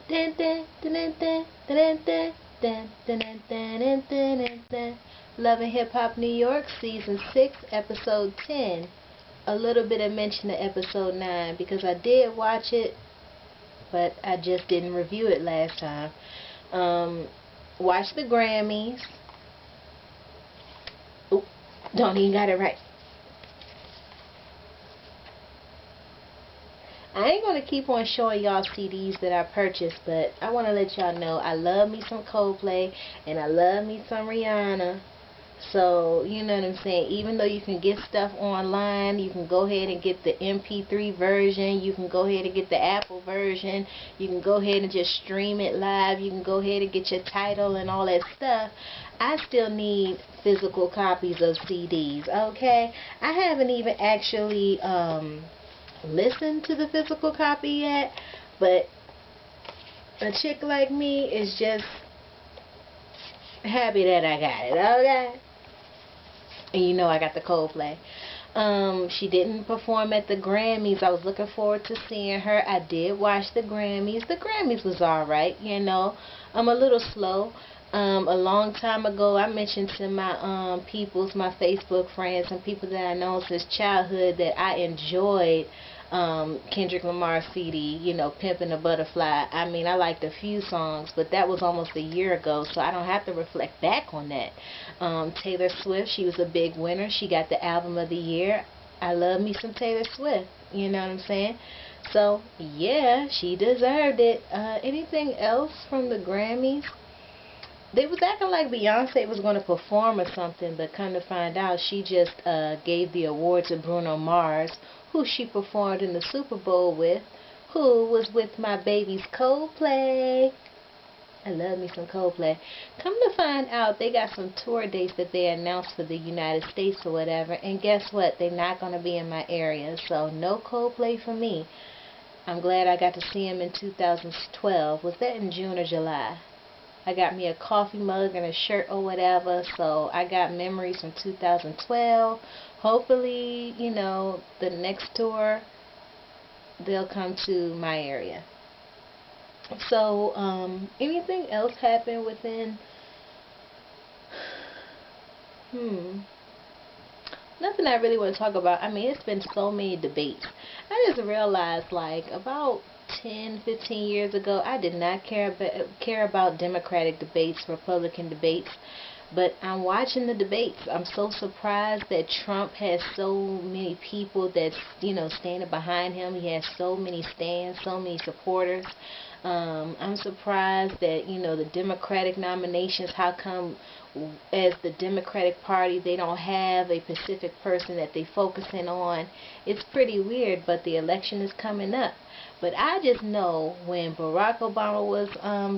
Dun, dun, dun, dun, dun, dun, dun, dun, dun, dun, dun, dun, dun, dun. Love and Hip Hop New York, Season 6, Episode 10. A little bit of mention of Episode 9 because I did watch it, but I just didn't review it last time. Watch the Grammys. Oop, don't even got it right. I ain't going to keep on showing y'all CDs that I purchased, but I want to let y'all know I love me some Coldplay and I love me some Rihanna. So, you know what I'm saying? Even though you can get stuff online, you can go ahead and get the MP3 version, you can go ahead and get the Apple version, you can go ahead and just stream it live, you can go ahead and get your title and all that stuff. I still need physical copies of CDs, okay? I haven't even actually listen to the physical copy yet, but a chick like me is just happy that I got it, okay? And you know I got the Coldplay. She didn't perform at the Grammys. I was looking forward to seeing her. I did watch the Grammys. The Grammys was alright, you know. I'm a little slow. A long time ago, I mentioned to my my Facebook friends, and people that I know since childhood that I enjoyed Kendrick Lamar's CD, you know, Pimpin' a Butterfly. I mean, I liked a few songs, but that was almost a year ago, so I don't have to reflect back on that. Taylor Swift, she was a big winner. She got the Album of the Year. I love me some Taylor Swift, you know what I'm saying? So, yeah, she deserved it. Anything else from the Grammys? They was acting like Beyonce was going to perform or something, but come to find out, she just gave the award to Bruno Mars, who she performed in the Super Bowl with, who was with my baby's Coldplay. I love me some Coldplay. Come to find out, they got some tour dates that they announced for the United States or whatever, and guess what? They're not going to be in my area, so no Coldplay for me. I'm glad I got to see him in 2012. Was that in June or July? I got me a coffee mug and a shirt or whatever, so I got memories from 2012. Hopefully, you know, the next tour, they'll come to my area. So, anything else happen within, nothing I really want to talk about. I mean, it's been so many debates. I just realized, like, about 10, 15 years ago, I did not care about Democratic debates, Republican debates, but I'm watching the debates. I'm so surprised that Trump has so many people that's, you know, standing behind him. He has so many stands, so many supporters. I'm surprised that, you know, the Democratic nominations, how come as the Democratic Party they don't have a specific person that they focusing on. It's pretty weird, but the election is coming up. But I just know when Barack Obama was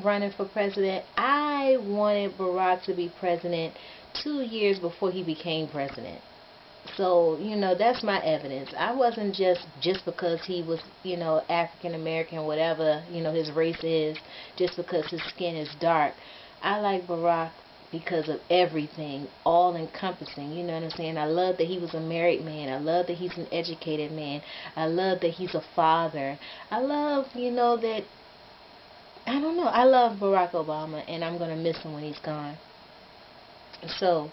running for president, I wanted Barack to be president 2 years before he became president. So, you know, that's my evidence. I wasn't just because he was, you know, African American, whatever, you know, his race is, just because his skin is dark. I like Barack because of everything, all encompassing, you know what I'm saying? I love that he was a married man. I love that he's an educated man. I love that he's a father. I love, you know, that, I don't know, I love Barack Obama, and I'm going to miss him when he's gone. So,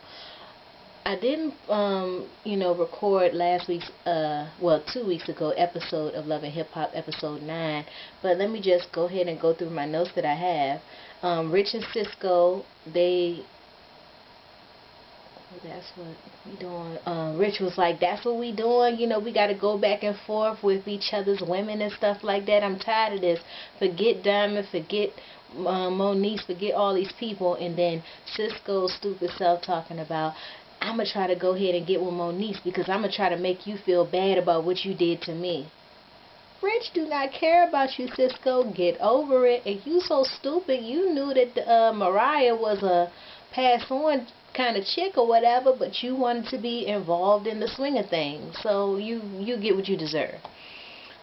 I didn't, you know, record last week's, 2 weeks ago, episode of Love and Hip Hop, episode 9. But let me just go ahead and go through my notes that I have. Rich and Cisco, that's what we doing. Rich was like, that's what we doing. You know, we got to go back and forth with each other's women and stuff like that. I'm tired of this. Forget Diamond, forget Moniece, forget all these people. And then Cisco's stupid self talking about, I'm going to try to go ahead and get with Moniece because I'm going to try to make you feel bad about what you did to me. Rich do not care about you, Cisco. Get over it. And you so stupid, you knew that Mariah was a pass-on kind of chick or whatever, but you wanted to be involved in the swing of things. So you get what you deserve.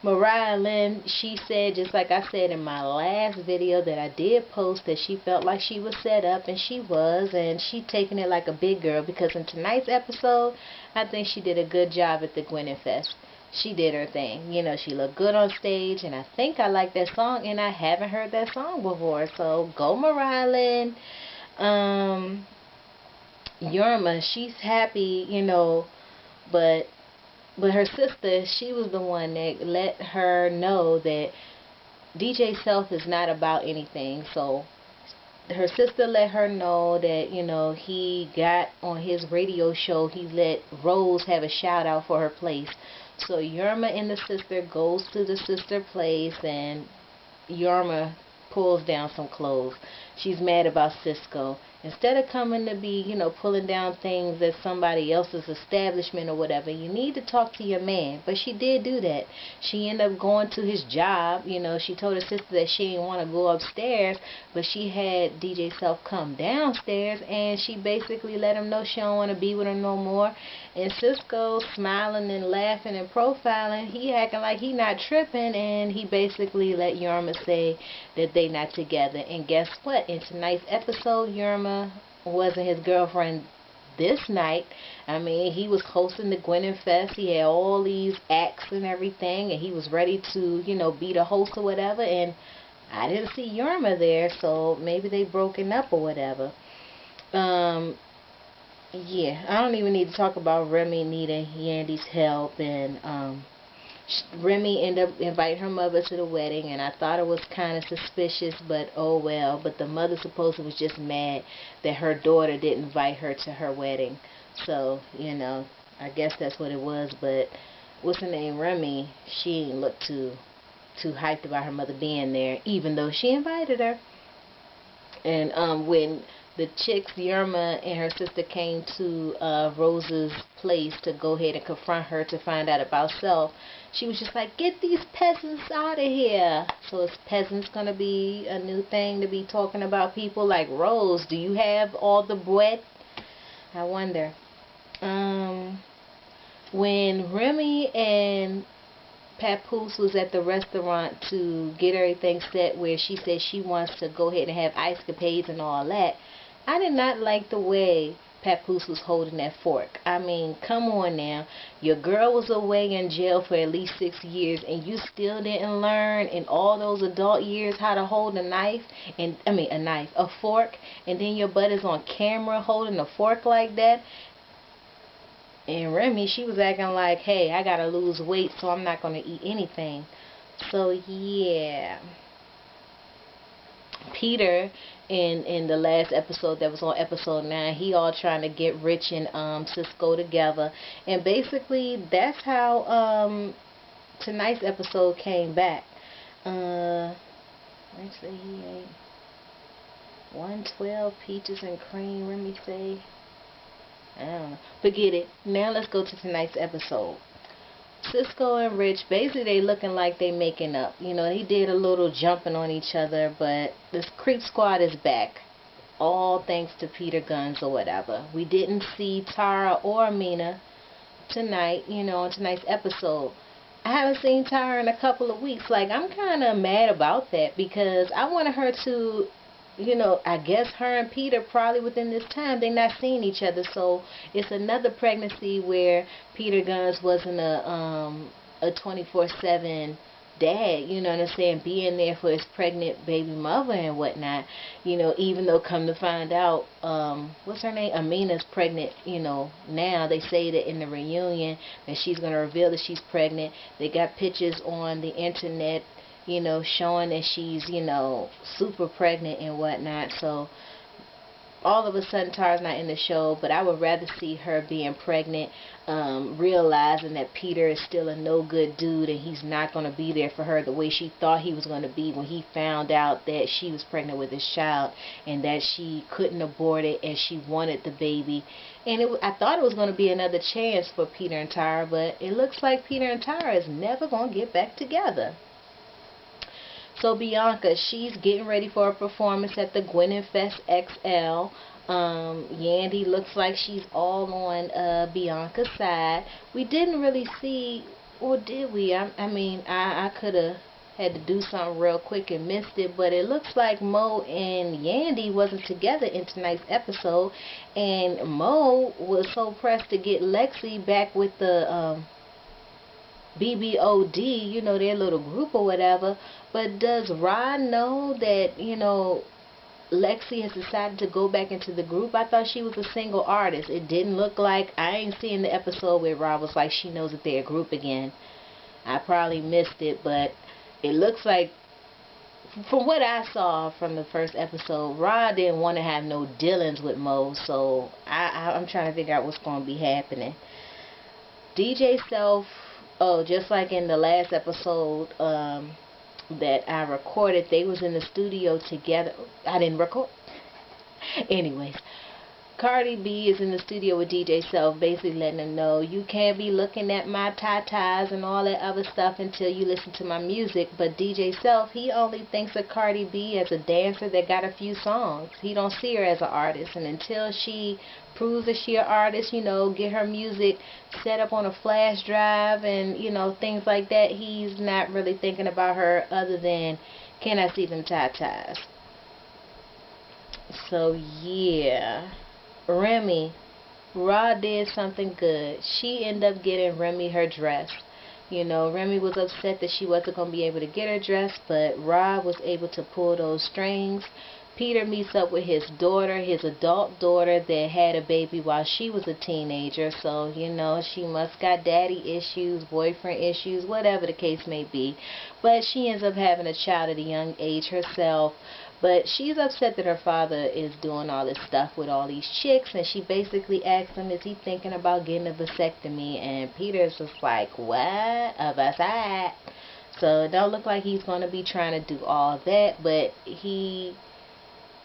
Mariah Lynn, she said, just like I said in my last video that I did post, that she felt like she was set up, and she was, and she taking it like a big girl, because in tonight's episode, I think she did a good job at the Gwinnett Fest. she did her thing. You know, she looked good on stage, and I think I like that song, and I haven't heard that song before. So go Marilyn. Um, Yorma, she's happy, you know, but her sister, she was the one that let her know that DJ Self is not about anything. So her sister let her know that, you know, he got on his radio show, he let Rose have a shout out for her place. So Yerma and the sister goes to the sister place, and Yerma pulls down some clothes. She's mad about Cisco. Instead of coming to be, you know, pulling down things at somebody else's establishment or whatever, you need to talk to your man. But she did do that. She ended up going to his job. You know, she told her sister that she didn't want to go upstairs, but she had DJ Self come downstairs, and she basically let him know she don't want to be with her no more. And Cisco, smiling and laughing and profiling, he acting like he not tripping, and he basically let Yorma say that they not together. And guess what? In tonight's episode, Yorma wasn't his girlfriend this night. I mean, he was hosting the Gwen Fest. He had all these acts and everything, and he was ready to, you know, be the host or whatever. And I didn't see Yorma there, so maybe they broken up or whatever. Yeah, I don't even need to talk about Remy needing Yandy's help, and Remy ended up inviting her mother to the wedding, and I thought it was kind of suspicious, but oh well. But the mother supposedly was just mad that her daughter didn't invite her to her wedding. So, you know, I guess that's what it was. But what's her name, Remy, she didn't look too hyped about her mother being there, even though she invited her. And when the chicks, Yerma and her sister, came to Rose's place to go ahead and confront her to find out about Self, she was just like, get these peasants out of here. So is peasants going to be a new thing to be talking about people like Rose? Do you have all the bread? I wonder. When Remy and Papoose was at the restaurant to get everything set, where she said she wants to go ahead and have ice capades and all that, I did not like the way Papoose was holding that fork. I mean, come on now. Your girl was away in jail for at least 6 years, and you still didn't learn in all those adult years how to hold a knife, and a fork, and then your butt is on camera holding a fork like that. And Remy, she was acting like, hey, I gotta lose weight, so I'm not gonna eat anything. So yeah. Peter, in the last episode that was on episode 9, he all trying to get Rich and Cisco together, and basically that's how tonight's episode came back. Let's see, he ate 112 peaches and cream. Let me say, I don't know. Forget it. Now let's go to tonight's episode. Cisco and Rich, basically they looking like they making up. You know, they did a little jumping on each other, but this creep squad is back. All thanks to Peter Guns or whatever. We didn't see Tara or Amina tonight, you know, on tonight's episode. I haven't seen Tara in a couple of weeks. Like, I'm kind of mad about that, because I wanted her to, you know, I guess her and Peter probably within this time, they're not seeing each other. So it's another pregnancy where Peter Guns wasn't a 24/7 dad, you know what I'm saying, being there for his pregnant baby mother and whatnot. You know, even though come to find out, what's her name, Amina's pregnant, you know, now they say that in the reunion that she's going to reveal that she's pregnant. They got pictures on the internet, you know, showing that she's, you know, super pregnant and whatnot. So all of a sudden Tara's not in the show, but I would rather see her being pregnant, realizing that Peter is still a no good dude and he's not going to be there for her the way she thought he was going to be when he found out that she was pregnant with his child and that she couldn't abort it and she wanted the baby. And I thought it was going to be another chance for Peter and Tara, but it looks like Peter and Tara is never going to get back together. So Bianca, she's getting ready for a performance at the Gwen Fest XL. Yandy looks like she's all on Bianca's side. We didn't really see, or did we? I mean, I could have had to do something real quick and missed it, but it looks like Mo and Yandy wasn't together in tonight's episode, and Mo was so pressed to get Lexi back with the BBOD, their little group or whatever. But does Rod know that, Lexi has decided to go back into the group? I thought she was a single artist. It didn't look like, I ain't seen the episode where Rod was like, she knows that they're a group again. I probably missed it, but it looks like, from what I saw from the first episode, Rod didn't want to have no dealings with Mo, so I'm trying to figure out what's going to be happening. DJ Self, oh, just like in the last episode that I recorded, they was in the studio together. I didn't record. Anyways, Cardi B is in the studio with DJ Self, basically letting them know, you can't be looking at my tatas and all that other stuff until you listen to my music. But DJ Self, he only thinks of Cardi B as a dancer that got a few songs. He don't see her as an artist. And until she proves that she an artist, get her music set up on a flash drive and, things like that, he's not really thinking about her other than, can I see them tatas? So, yeah. Remy, Rod did something good. She ended up getting Remy her dress. Remy was upset that she wasn't going to be able to get her dress, but Rod was able to pull those strings. Peter meets up with his daughter, his adult daughter that had a baby while she was a teenager. So, she must got daddy issues, boyfriend issues, whatever the case may be. But she ends up having a child at a young age herself. But she's upset that her father is doing all this stuff with all these chicks, and she basically asks him, is he thinking about getting a vasectomy? And Peter's just like, what? A vasect? So it don't look like he's going to be trying to do all that, but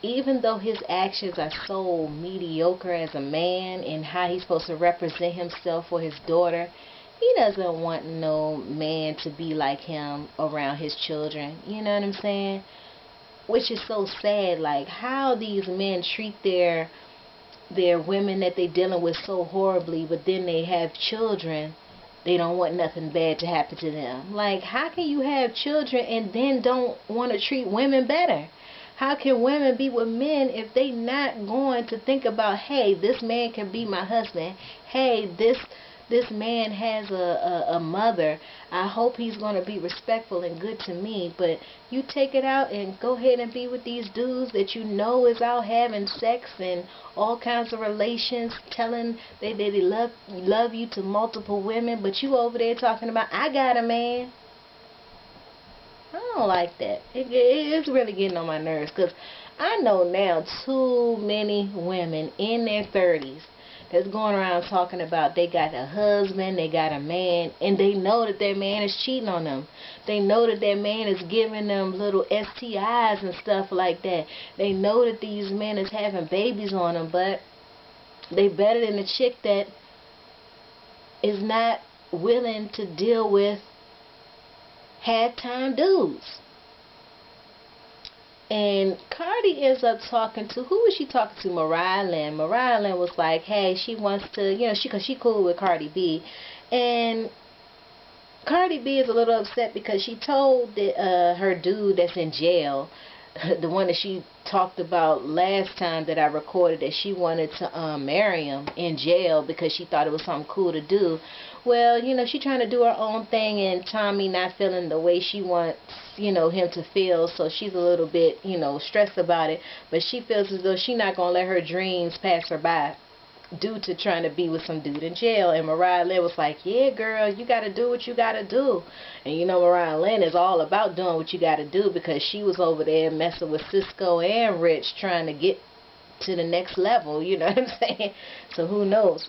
even though his actions are so mediocre as a man and how he's supposed to represent himself for his daughter, he doesn't want no man to be like him around his children. You know what I'm saying? Which is so sad, like how these men treat their women that they dealing with so horribly, but then they have children, they don't want nothing bad to happen to them. Like, how can you have children and then don't want to treat women better? How can women be with men if they not going to think about, hey, this man can be my husband, hey, this man has a mother, I hope he's going to be respectful and good to me. But you take it out and go ahead and be with these dudes that is out having sex and all kinds of relations, telling they love you to multiple women, but you over there talking about, I got a man. I don't like that. It's really getting on my nerves, because I know now too many women in their 30s that's going around talking about they got a husband, they got a man, and they know that their man is cheating on them. They know that their man is giving them little STIs and stuff like that. They know that these men is having babies on them, but they better than the chick that is not willing to deal with half-time dudes. And Cardi ends up talking to, who was she talking to? Mariah Lynn. Mariah Lynn was like, hey, she wants to, cause she cool with Cardi B. And Cardi B is a little upset because she told her dude that's in jail, the one that she talked about last time that I recorded, that she wanted to marry him in jail because she thought it was something cool to do. Well, she trying to do her own thing, and Tommy not feeling the way she wants, him to feel, so she's a little bit, stressed about it. But she feels as though she's not going to let her dreams pass her by due to trying to be with some dude in jail. And Mariah Lynn was like, yeah, girl, you got to do what you got to do. And Mariah Lynn is all about doing what you got to do, because she was over there messing with Cisco and Rich trying to get to the next level, you know what I'm saying? So who knows?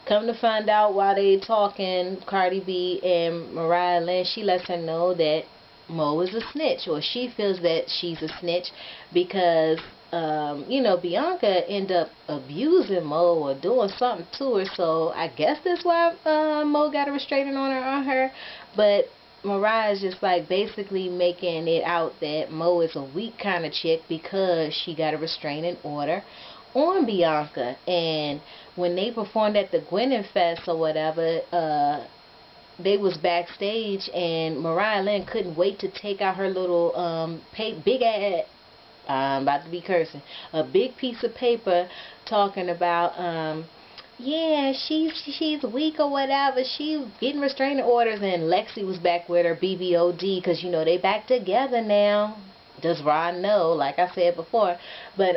Come to find out, while they talking, Cardi B and Mariah Lynn, she lets her know that Mo is a snitch, or she feels that she's a snitch because Bianca ended up abusing Mo or doing something to her. So I guess that's why Mo got a restraining order on her. But Mariah's just like basically making it out that Mo is a weak kind of chick because she got a restraining order on Bianca. And when they performed at the Gwinnett Fest or whatever, they was backstage, and Mariah Lynn couldn't wait to take out her little big ass, I'm about to be cursing, a big piece of paper talking about yeah, she's weak or whatever. She's getting restraining orders, and Lexi was back with her BBOD because you know they back together now. Does Ron know? Like I said before, but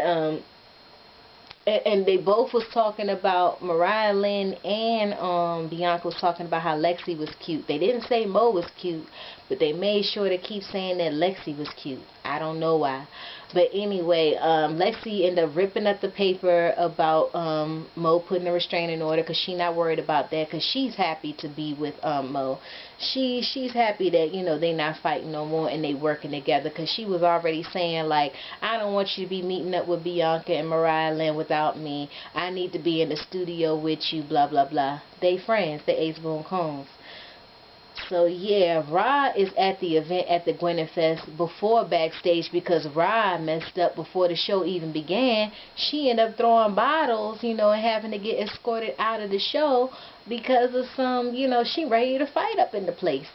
and they both was talking about Mariah Lynn and Bianca was talking about how Lexi was cute. They didn't say Mo was cute, but they made sure to keep saying that Lexi was cute. I don't know why. But anyway, Lexi ended up ripping up the paper about Mo putting a restraining order because she's not worried about that because she's happy to be with Mo. She's happy that, you know, they not fighting no more and they working together because she was already saying, like, I don't want you to be meeting up with Bianca and Mariah Lynn without me. I need to be in the studio with you, blah, blah, blah. They friends, the Ace Boone Combs. So yeah, Ra is at the event at the Gwen Fest before backstage because Ra messed up before the show even began. She ended up throwing bottles, you know, and having to get escorted out of the show because of some, you know, she ready to fight up in the place.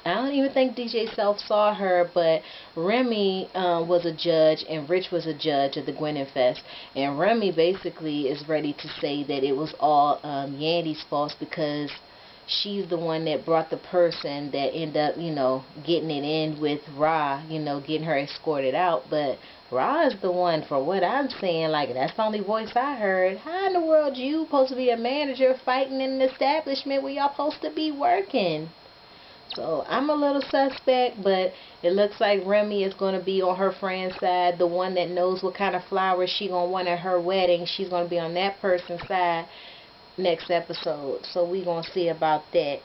I don't even think DJ Self saw her, but Remy was a judge and Rich was a judge at the Gwen Fest. And Remy basically is ready to say that it was all Yandy's fault because she's the one that brought the person that ended up, you know, getting it in with Ra, you know, getting her escorted out. But Ra is the one, for what I'm saying, like, that's the only voice I heard. How in the world you supposed to be a manager fighting in an establishment where y'all supposed to be working? So I'm a little suspect, but it looks like Remy is going to be on her friend's side, the one that knows what kind of flowers she going to want at her wedding. She's going to be on that person's side next episode. So we going to see about that.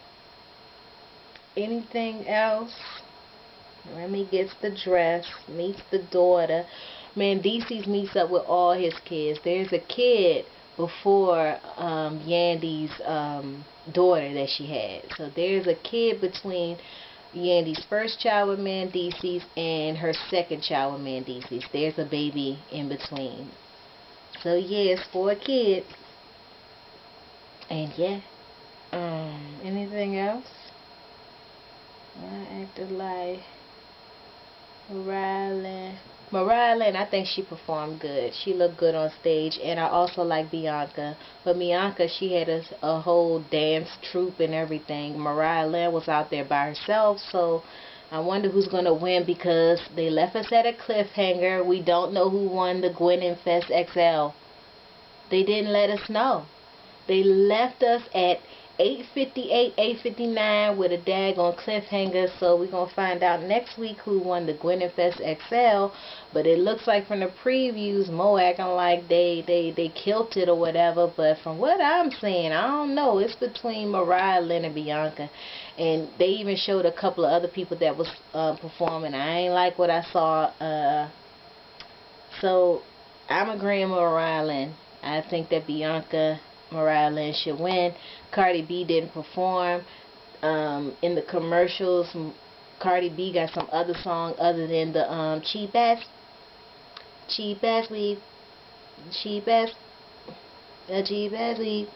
Anything else? Remy gets the dress, meets the daughter. Man, DC's meets up with all his kids. There's a kid before Yandy's daughter that she had. So there's a kid between Yandy's first child with Mandisi's and her second child with Mandisi's. There's a baby in between. So yeah, it's 4 kids. And yeah, anything else? I acted like Mariah Lynn, I think she performed good. She looked good on stage, and I also like Bianca. But Bianca, she had a whole dance troupe and everything. Mariah Lynn was out there by herself, so I wonder who's going to win because they left us at a cliffhanger. We don't know who won the Gwen Fest XL. They didn't let us know. They left us at 8:58, 8:59 with a daggone cliffhanger, so we're going to find out next week who won the Gwen Fest XL, but it looks like from the previews, Mo acting like they killed it or whatever, but from what I'm seeing, I don't know, it's between Mariah Lynn and Bianca, and they even showed a couple of other people that was performing. I ain't like what I saw, so I'm agreeing with Mariah Lynn. I think that Mariah Lynn should win. Cardi B didn't perform in the commercials. Cardi B got some other song other than the cheap ass weave, cheap ass weave.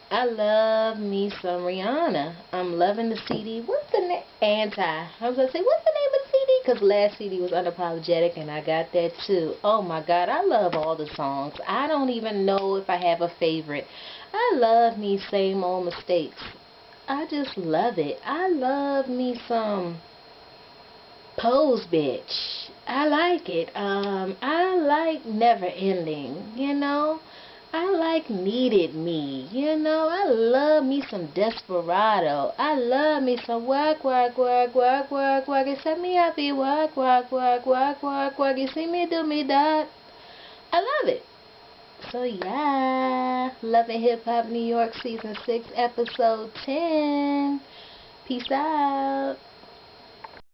I love me some Rihanna. I'm loving the CD. What's the name? Anti. I was going to say, what's the name of the CD? Because last CD was Unapologetic, and I got that too. Oh my God, I love all the songs. I don't even know if I have a favorite. I love me Same Old Mistakes. I just love it. I love me some Pose Bitch. I like it. I like Never Ending, you know. I like Needed Me, you know. I love me some Desperado. I love me some work, work, work, work, work, work. You set me happy, work, work, work, work, work, work. You see me do me that. I love it. So yeah, Love and Hip Hop New York Season 6, Episode 10. Peace out.